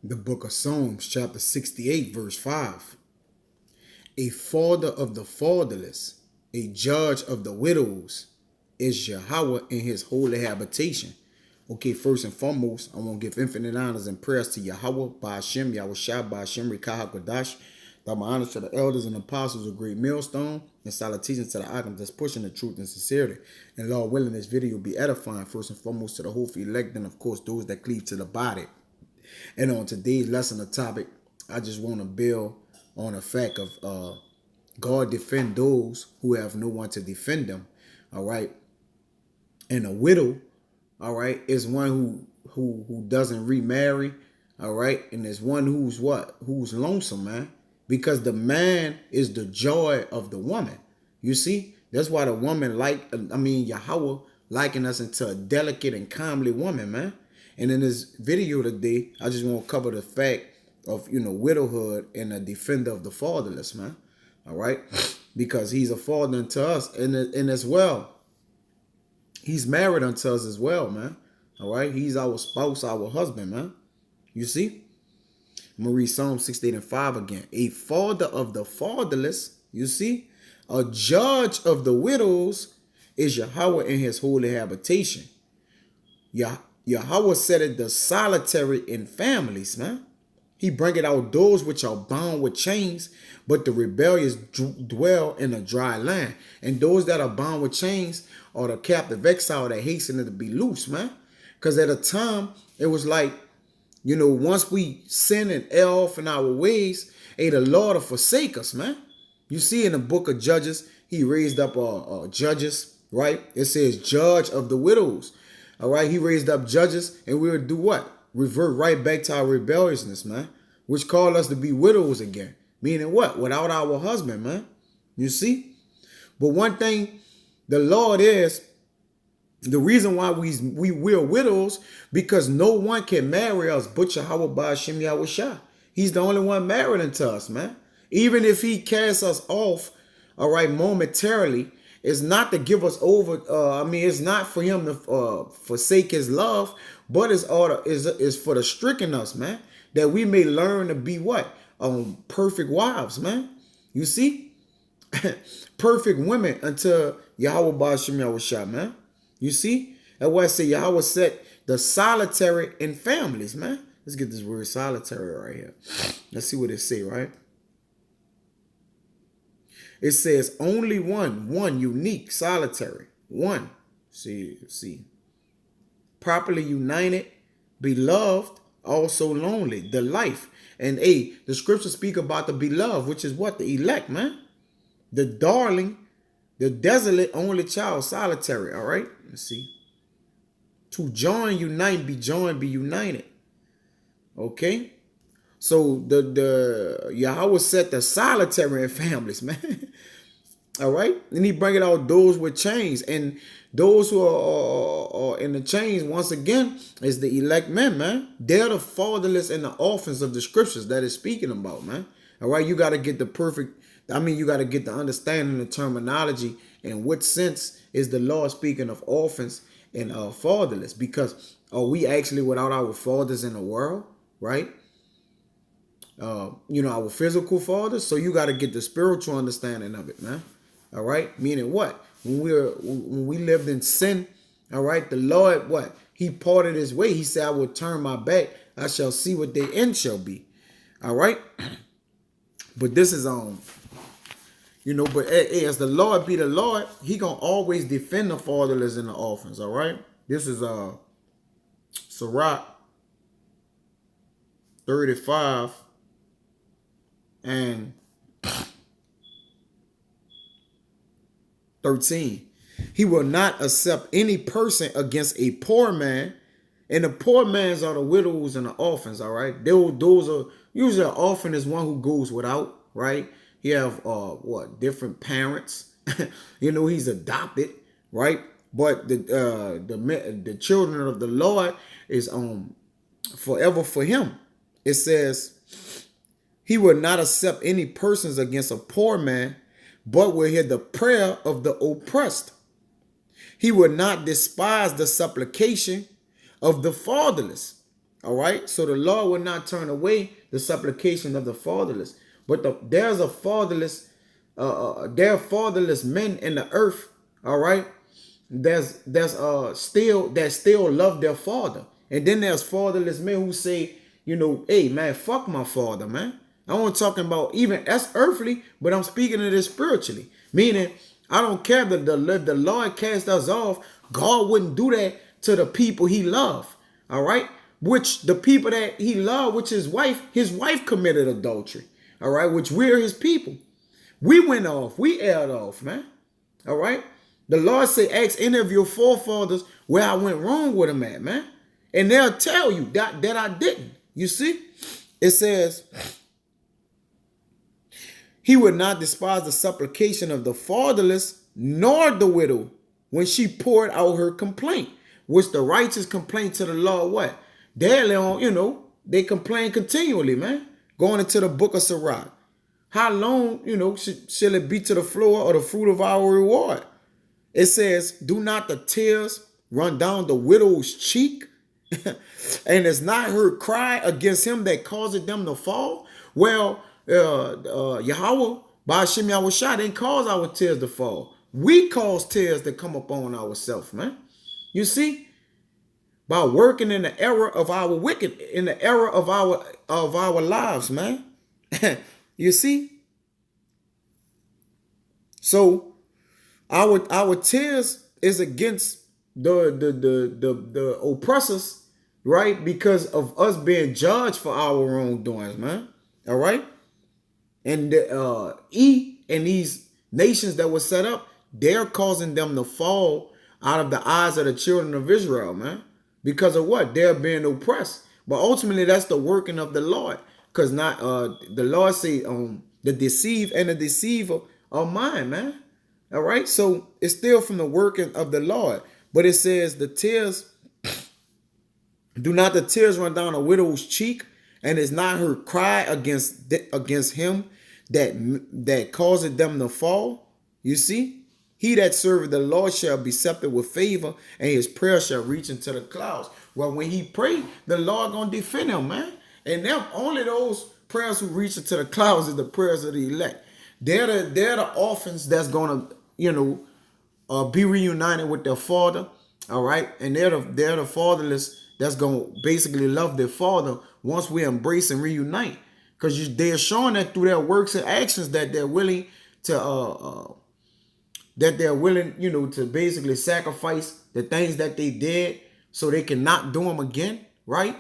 The book of Psalms, chapter 68, verse 5. A father of the fatherless, a judge of the widows, is Yahweh in his holy habitation. Okay, first and foremost, I want to give infinite honors and prayers to Yahweh, Ba'ashem, Yahushua, Ba'ashem, Rikah HaKodash. My honors to the elders and apostles of Great Millstone, and salutations to the items that's pushing the truth and sincerity. And Lord willing, this video will be edifying first and foremost to the hopeful elect, and of course those that cleave to the body. And on today's lesson, the topic, I just want to build on the fact of God defend those who have no one to defend them. All right. And a widow, all right, is one who doesn't remarry. All right. And there's one who's what? Who's lonesome, man. Because the man is the joy of the woman. You see? That's why the woman Yahweh likened us into a delicate and comely woman, man. And in this video today, I just want to cover the fact of, widowhood and a defender of the fatherless, man. All right. Because he's a father unto us. And as well, he's married unto us as well, man. All right. He's our spouse, our husband, man. You see? I'm going to read Psalm 68 and 5 again. A father of the fatherless, you see? A judge of the widows is Yahweh in his holy habitation. Yahweh set it the solitary in families, man. He bringeth out those which are bound with chains, but the rebellious dwell in a dry land. And those that are bound with chains are the captive exile that hasten to be loose, man. Because at a time, it was like, once we sin and err off in our ways, the Lord will forsake us, man. You see in the book of Judges, he raised up judges, right? It says judge of the widows. All right, he raised up judges, and we would do what? Revert right back to our rebelliousness, man, which called us to be widows again. Meaning what? Without our husband, man. You see? But one thing, the Lord is, the reason why we're widows, because no one can marry us but Yahweh Ba'ashem Yahushua. He's the only one married unto us, man. Even if he casts us off, all right, momentarily, it's not to give us over. It's not for him to forsake his love, but it's for the stricken us, man, that we may learn to be what? Perfect wives, man. You see? Perfect women unto Yahweh Ba'ashem Yahushua, man. You see? That's why I say Yahweh set the solitary in families, man. Let's get this word solitary right here. Let's see what it say, right? It says only one unique, solitary, one. See. Properly united, beloved, also lonely, the life. And the scriptures speak about the beloved, which is what? The elect, man. The darling, the desolate only child, solitary, all right? Let's see. To join, unite, be joined, be united. Okay? So the Yahweh set the solitary in families, man. All right? And he bring it out those with chains. And those who are in the chains, once again, is the elect men, man. They're the fatherless and the orphans of the scriptures that is speaking about, man. All right? You got to get the you got to get the understanding, the terminology, and what sense is the Lord speaking of orphans and fatherless? Because are we actually without our fathers in the world, right? Our physical fathers. So you got to get the spiritual understanding of it, man. All right. Meaning what? When we lived in sin, all right, the Lord, what? He parted his way. He said, I will turn my back. I shall see what their end shall be. All right. But this is but as the Lord be the Lord, he gonna always defend the fatherless and the orphans. All right. This is Sirach 35 and 13. He will not accept any person against a poor man. And the poor mans are the widows and the orphans, all right? Those are usually an orphan is one who goes without, right? He have different parents. He's adopted, right? But the children of the Lord is forever for him. It says he will not accept any persons against a poor man, but will hear the prayer of the oppressed. He will not despise the supplication of the fatherless. All right. So the Lord will not turn away the supplication of the fatherless. But there's a fatherless, there are fatherless men in the earth. All right. There's still love their father. And then there's fatherless men who say, hey man, fuck my father, man. I ain't talking about even that's earthly, but I'm speaking of this spiritually. Meaning, I don't care that the Lord cast us off. God wouldn't do that to the people he loved. All right. Which the people that he loved, which his wife committed adultery. All right. Which we're his people. We went off. We aired off, man. All right. The Lord said, ask any of your forefathers where I went wrong with them at, man. And they'll tell you that I didn't. You see? It says, he would not despise the supplication of the fatherless, nor the widow, when she poured out her complaint, which the righteous complain to the Lord what? Daily on, they complain continually, man. Going into the book of Sirach. How long, shall it be to the floor or the fruit of our reward? It says, do not the tears run down the widow's cheek? And it's not her cry against him that caused them to fall? Well, Yahweh, by Hashem Yahushua, didn't cause our tears to fall. We cause tears to come upon ourselves, man. You see? By working in the error of our in the error of our lives, man. You see? So our tears is against the oppressors, right? Because of us being judged for our wrongdoings, man. All right? And and these nations that were set up, they're causing them to fall out of the eyes of the children of Israel, man. Because of what? They're being oppressed. But ultimately, that's the working of the Lord. Because not the Lord say, the deceive and the deceiver are mine, man. All right. So it's still from the working of the Lord. But it says do not the tears run down a widow's cheek, and is not her cry against him that causeth them to fall. You see? He that serveth the Lord shall be accepted with favor, and his prayer shall reach into the clouds. Well, when he prayed, the Lord gonna defend him, man. And them only those prayers who reach into the clouds is the prayers of the elect. They're the orphans that's gonna, be reunited with their father. All right, and they're the fatherless that's gonna basically love their father once we embrace and reunite. Because they're showing that through their works and actions that they're willing to to basically sacrifice the things that they did so they can not do them again, right?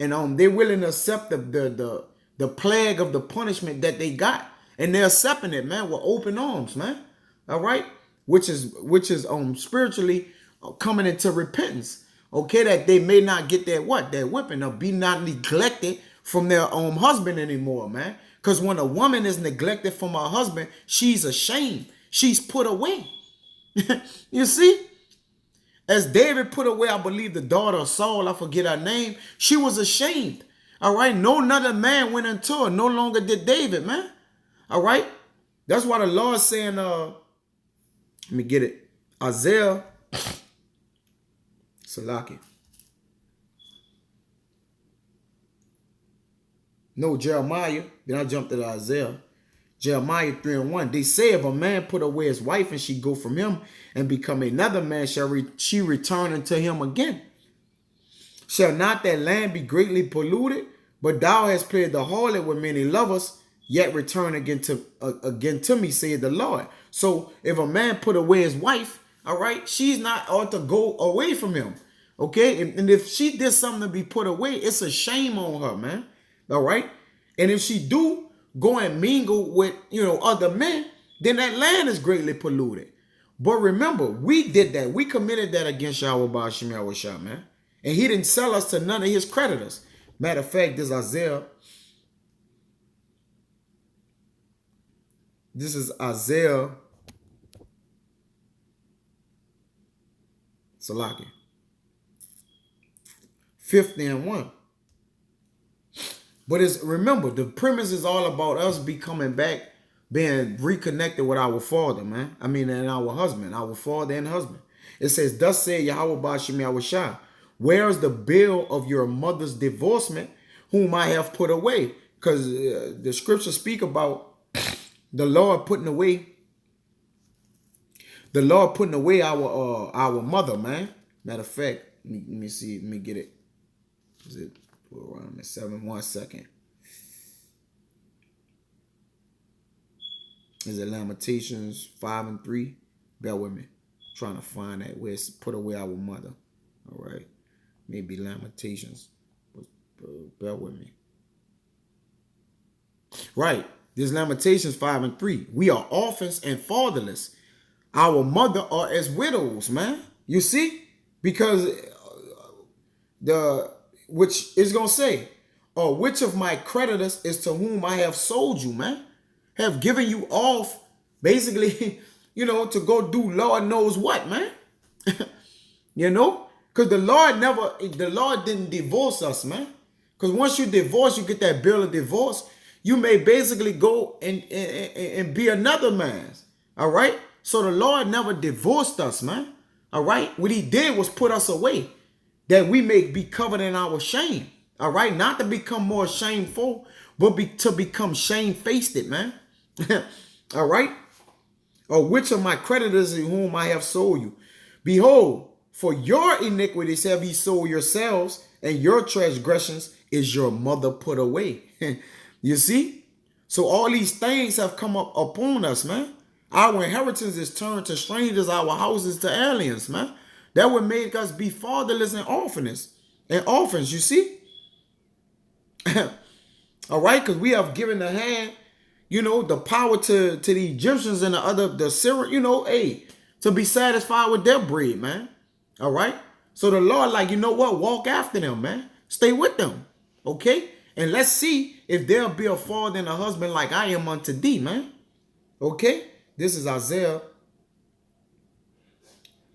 And they're willing to accept the plague of the punishment that they got, and they're accepting it, man, with open arms, man. All right, which is spiritually coming into repentance. Okay, that they may not get that whipping, or be not neglected from their husband anymore, man. Because when a woman is neglected from her husband, she's ashamed. She's put away. You see? As David put away, I believe, the daughter of Saul, I forget her name, she was ashamed. All right? No another man went into her. No longer did David, man. All right? That's why the Lord saying, let me get it. Isaiah, Salaki. No, Jeremiah. Then I jumped to Isaiah. Jeremiah 3:1. They say if a man put away his wife and she go from him and become another man, shall she return unto him again? Shall not that land be greatly polluted? But thou hast played the harlot with many lovers, yet return again to me, saith the Lord. So if a man put away his wife, all right, she's not ought to go away from him. Okay, and if she did something to be put away, it's a shame on her, man. All right, and if she do go and mingle with other men, then that land is greatly polluted. But remember, we did that. We committed that against Yahweh by Hashem Yahushua, man. And he didn't sell us to none of his creditors. Matter of fact, this Isaiah. This is Isaiah Salaki 50:1. But remember, the premise is all about us becoming back, being reconnected with our father, man. I mean, and our husband, our father and husband. It says, thus said Yahweh Ba'Shem Yahushua, Where is the bill of your mother's divorcement, whom I have put away? Because the scriptures speak about the Lord putting away, our mother, man. Matter of fact, let me see, let me get it. Is it around 7? 1 second. Is it Lamentations 5 and 3? Bear with me. Trying to find that where it's put away our mother. All right. Maybe Lamentations. Bear with me. Right. This Lamentations 5 and 3. We are orphans and fatherless. Our mother are as widows, man. You see? Because which is going to say, or which of my creditors is to whom I have sold you, man? Have given you off, basically, to go do Lord knows what, man. Because the Lord didn't divorce us, man. Because once you divorce, you get that bill of divorce. You may basically go and be another man's. All right. So the Lord never divorced us, man. All right. What he did was put us away that we may be covered in our shame. All right. Not to become more shameful, but to become shamefaced, man. All right. Or which of my creditors in whom I have sold you? Behold, for your iniquities have ye sold yourselves, and your transgressions is your mother put away. You see? So all these things have come up upon us, man. Our inheritance is turned to strangers, our houses to aliens, man. That would make us be fatherless and orphans, you see? All right, because we have given the hand, the power to the Egyptians and the Syrian, to be satisfied with their bread, man. All right. So the Lord, walk after them, man. Stay with them. Okay. And let's see if there'll be a father and a husband like I am unto thee, man. Okay. This is Isaiah.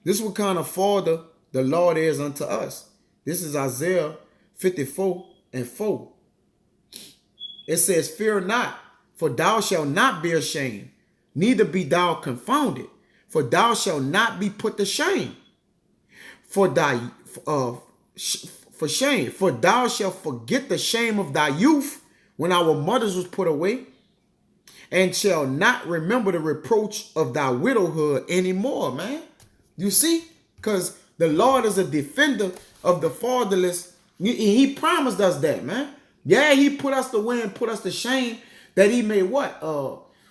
This is what kind of father the Lord is unto us. This is Isaiah 54 and 4. It says, fear not, for thou shalt not be ashamed, neither be thou confounded, for thou shalt not be put to shame. For shame, for thou shalt forget the shame of thy youth, when our mothers was put away, and shall not remember the reproach of thy widowhood anymore, man. You see? Because the Lord is a defender of the fatherless. He promised us that, man. Yeah, he put us away and put us to shame, that he may what?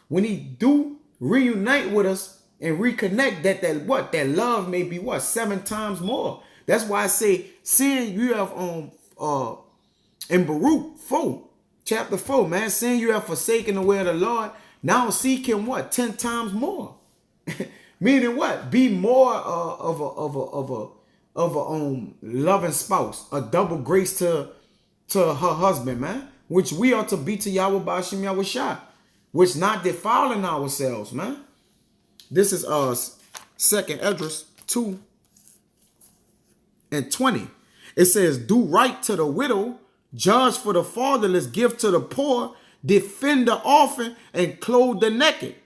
When he do reunite with us and reconnect, that love may be 7 times more. That's why I say, seeing you have in Baruch 4, chapter 4, man, seeing you have forsaken the way of the Lord, now seek him 10 times more. Meaning what? Be more of a loving spouse, a double grace to her husband, man, which we ought to be to Yahweh Bashim Yahushua, which not defiling ourselves, man. This is 2nd Esdras 2 and 20. It says, do right to the widow, judge for the fatherless, give to the poor, defend the orphan, and clothe the naked.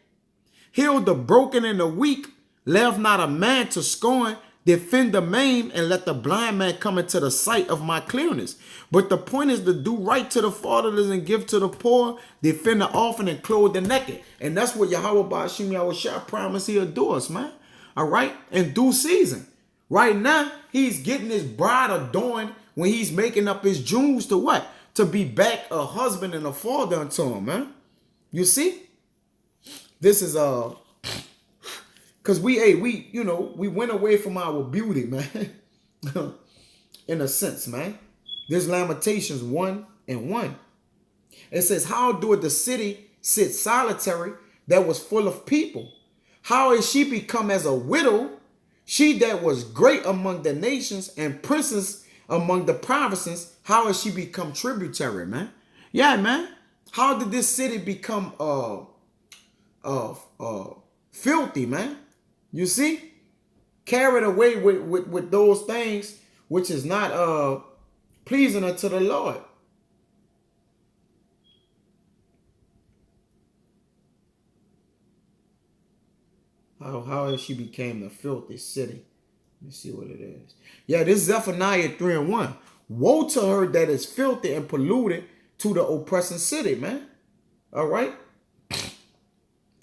Heal the broken and the weak, left not a man to scorn, defend the maimed, and let the blind man come into the sight of my clearness. But the point is to do right to the fatherless and give to the poor, defend the orphan, and clothe the naked. And that's what Yahweh Ba'ashim Yahushua promised he'll do us, man. All right? In due season. Right now, he's getting his bride adorned when he's making up his Jews to what? To be back a husband and a father unto him, man. You see? This is because we went away from our beauty, man. In a sense, man. There's Lamentations 1 and 1. It says, how doeth the city sit solitary that was full of people? How is she become as a widow? She that was great among the nations and princess among the provinces, how has she become tributary, man? Yeah, man. How did this city become filthy, man? You see? Carried away with those things which is not pleasing unto the Lord. How she became the filthy city. Let me see what it is. Yeah, this is Zephaniah 3 and 1. Woe to her that is filthy and polluted to the oppressing city, man. All right.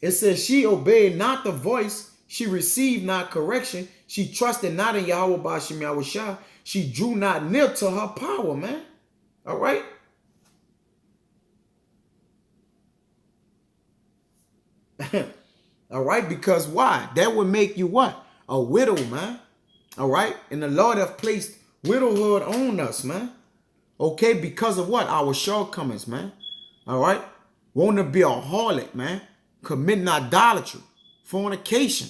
It says, she obeyed not the voice. She received not correction. She trusted not in Yahweh Bashim Yahushua. She drew not near to her power, man. All right. All right. Because why? That would make you what? A widow, man. All right. And the Lord have placed widowhood on us, man. Okay. Because of what? Our shortcomings, man. All right. Want to be a harlot, man. Committing idolatry, fornication.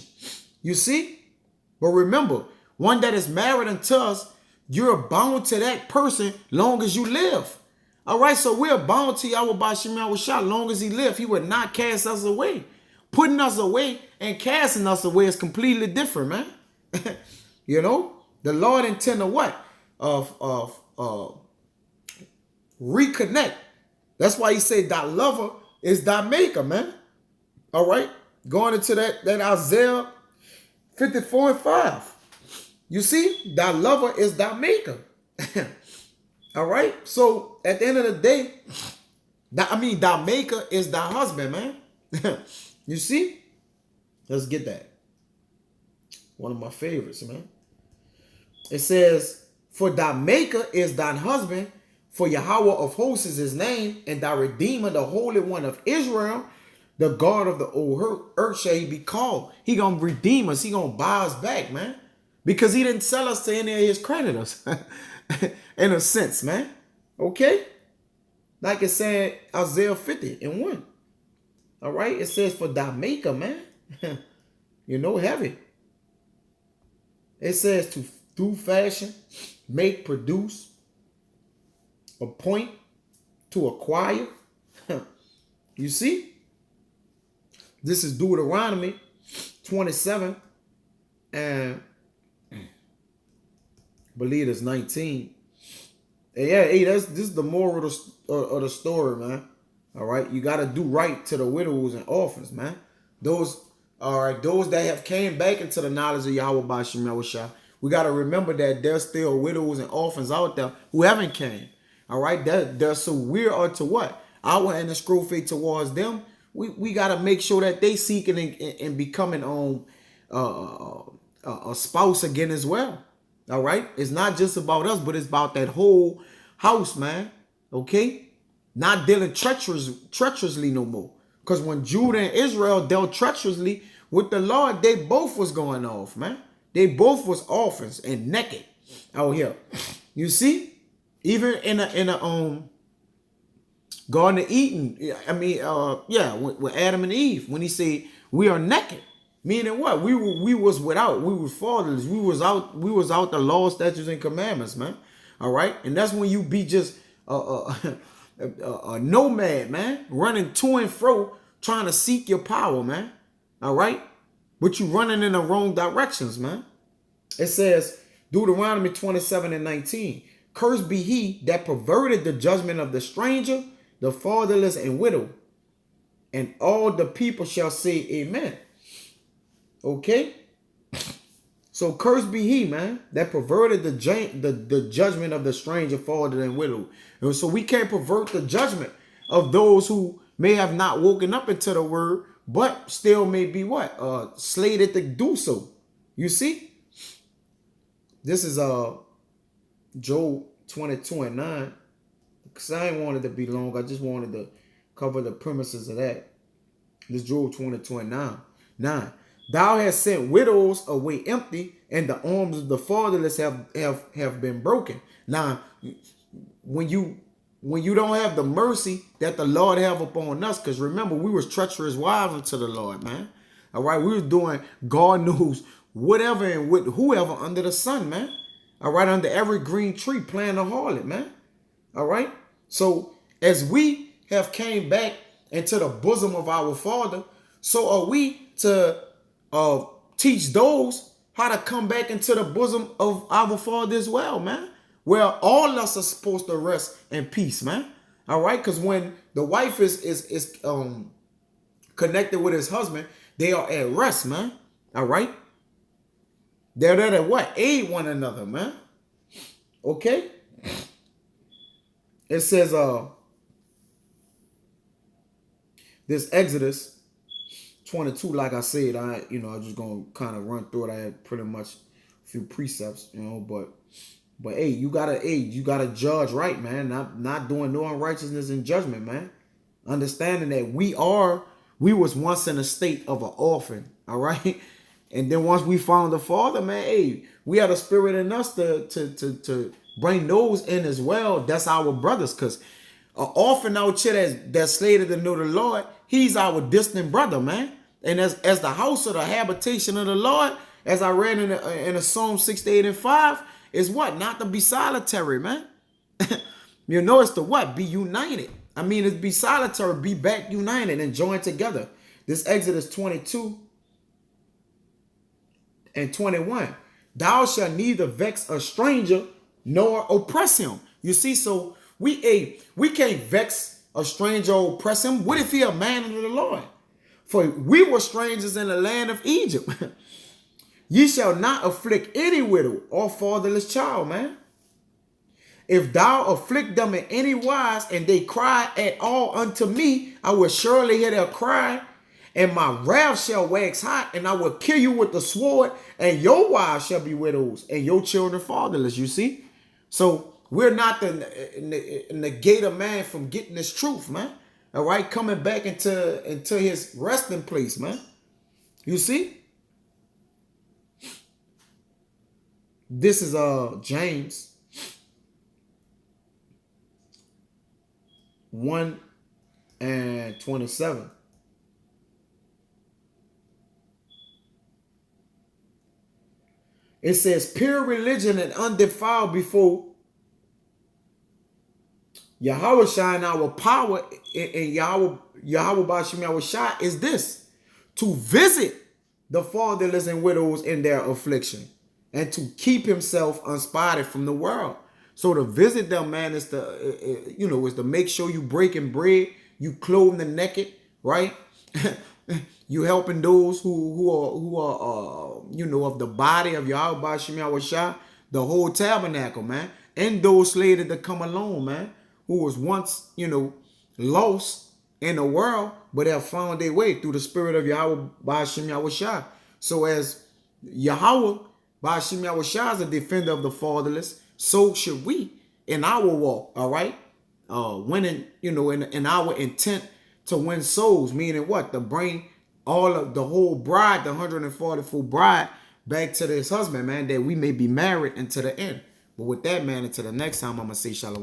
You see? But remember, one that is married unto us, you're bound to that person long as you live. All right, so we're bound to Yahweh Bashim Yahushua long as he lives. He would not cast us away. Putting us away and casting us away is completely different, man. You know? The Lord intended what? Reconnect. That's why he said thy lover is thy maker, man. All right, going into that Isaiah 54 and 5. You see, thy lover is thy maker. All right, so at the end of the day, thy maker is thy husband, man. You see, let's get that. One of my favorites, man. It says, for thy maker is thine husband, for Yahweh of hosts is his name, and thy redeemer, the Holy One of Israel, the God of the old earth shall he be called. He gonna redeem us. He gonna buy us back, man. Because he didn't sell us to any of his creditors. In a sense, man. Okay? Like it said, Isaiah 50 and 1. All right? It says, for thy maker, man. You know, heavy. It says to through fashion, make, produce, appoint, to acquire. You see? This is Deuteronomy 27 and I believe it's 19. And yeah, hey, this is the moral of the story, man. All right, you got to do right to the widows and orphans, man. Those that have came back into the knowledge of Yahweh by Shem Yahushua. We got to remember that there's still widows and orphans out there who haven't came. All right, so we are to what? Our and the scroll faith towards them. We got to make sure that they seeking and becoming a spouse again as well. All right, it's not just about us, but it's about that whole house, man. Okay, not dealing treacherously no more. Because when Judah and Israel dealt treacherously with the Lord, they both was going off, man. They both was orphans and naked out here. You see, even in a Garden of Eden, with Adam and Eve, when he said we are naked, meaning what? We was without, we was fatherless, we was out the law, statutes, and commandments, man. All right, and that's when you be just a nomad, man, running to and fro, trying to seek your power, man. All right, but you running in the wrong directions, man. It says Deuteronomy 27 and 19. Cursed be he that perverted the judgment of the stranger, the fatherless and widow, and all the people shall say amen. Okay, so cursed be he, man, that perverted the judgment of the stranger, fatherless and widow. And so we can't pervert the judgment of those who may have not woken up into the word, but still may be what? Slated to do so. You see, this is Job 22 and 9. Because I ain't wanted to be long. I just wanted to cover the premises of that. This Job 22 and 9. Thou hast sent widows away empty, and the arms of the fatherless have been broken. Now, when you don't have the mercy that the Lord have upon us, because remember, we was treacherous wives unto the Lord, man. All right, we was doing God knows whatever and with whoever under the sun, man. All right, under every green tree, playing a harlot, man. All right. So as we have came back into the bosom of our Father, so are we to teach those how to come back into the bosom of our Father as well, man. Where all of us are supposed to rest in peace, man. All right, because when the wife is connected with his husband, they are at rest, man. All right. They're there to what? Aid one another, man. Okay? It says, this Exodus 22, like I said, I'm just gonna kind of run through it. I had pretty much a few precepts, but hey, you gotta judge right, man. Not doing no unrighteousness and judgment, man. Understanding that we was once in a state of an orphan, all right? And then once we found the Father, man, hey, we had a spirit in us to bring those in as well. That's our brothers, because an orphan out here that's slated to know the Lord, he's our distant brother, man. And as the house of the habitation of the Lord, as I read in the Psalm 68 and 5, is what? Not to be solitary, man. It's to what? Be united. I mean, it's be solitary, be back united and join together. This Exodus 22 and 21. Thou shalt neither vex a stranger nor oppress him. You see, so we can't vex a stranger or oppress him. What if he a man under the Lord? For we were strangers in the land of Egypt. Ye shall not afflict any widow or fatherless child, man. If thou afflict them in any wise, and they cry at all unto me, I will surely hear their cry, and my wrath shall wax hot, and I will kill you with the sword, and your wives shall be widows, and your children fatherless. You see? So we're not the negate a man from getting this truth, man. All right, coming back into his resting place, man. You see? This is James 1 and 27. It says, pure religion and undefiled before Yahweh shine our power in Yahweh Bashim Yahweh is this: to visit the fatherless and widows in their affliction, and to keep himself unspotted from the world. So to visit them, man, is to make sure you breaking bread, you clothing the naked, right? You helping those who are of the body of Yahweh Bashim Yahweh, the whole tabernacle, man, and those slated to come along, man, who was once, lost in the world, but have found their way through the spirit of Yahweh Bashim Yahweh. So as Yahweh Bashim Yahweh is the defender of the fatherless, so should we in our walk, all right? Winning, in our intent to win souls, meaning what? To bring all of the whole bride, the 144 bride, back to this husband, man, that we may be married unto the end. But with that, man, until the next time, I'm going to say shalom.